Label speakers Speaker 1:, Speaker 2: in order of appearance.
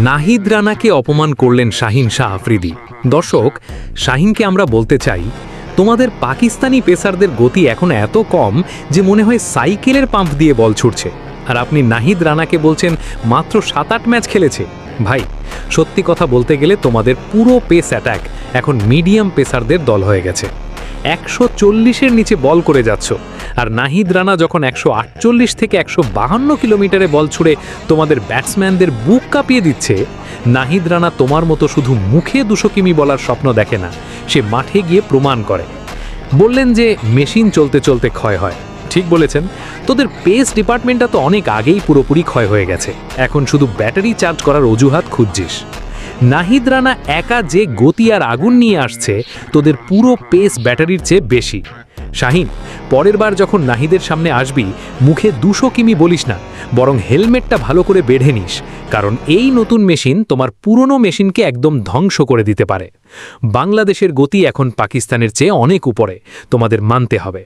Speaker 1: নাহিদ রানাকে অপমান করলেন শাহিন শাহ আফ্রিদি। দর্শক, শাহিনকে আমরা বলতে চাই, তোমাদের পাকিস্তানি পেসারদের গতি এখন এত কম যে মনে হয় সাইকেলের পাম্প দিয়ে বল ছুটছে, আর আপনি নাহিদ রানাকে বলছেন মাত্র 7-8 ম্যাচ খেলেছে। ভাই, সত্যি কথা বলতে গেলে তোমাদের পুরো পেস অ্যাটাক এখন মিডিয়াম পেসারদের দল হয়ে গেছে। 140-এর নিচে বল করে যাচ্ছ, আর নাহিদ রানা যখন 148 থেকে 152 কিলোমিটারে বল ছুড়ে তোমাদের ব্যাটসম্যানদের বুক কাঁপিয়ে দিচ্ছে। নাহিদ রানা তোমার মতো শুধু মুখে 200 কিমি বলার স্বপ্ন দেখে না, সে মাঠে গিয়ে প্রমাণ করে। বললেন যে মেশিন চলতে চলতে ক্ষয় হয়, ঠিক বলেছেন। তোদের পেস ডিপার্টমেন্টটা তো অনেক আগেই পুরোপুরি ক্ষয় হয়ে গেছে, এখন শুধু ব্যাটারি চার্জ করার অজুহাত খুঁজছিস। নাহিদ রানা একা যে গতি আর আগুন নিয়ে আসছে, তোদের পুরো পেস ব্যাটারির চেয়ে বেশি। শাহিন, পরের বার যখন নাহিদের সামনে আসবি, মুখে 200 কিমি বলিস না, বরং হেলমেটটা ভালো করে বেঁধে নিস, কারণ এই নতুন মেশিন তোমার পুরনো মেশিনকে একদম ধ্বংস করে দিতে পারে। বাংলাদেশের গতি এখন পাকিস্তানের চেয়ে অনেক উপরে, তোমাদের মানতে হবে।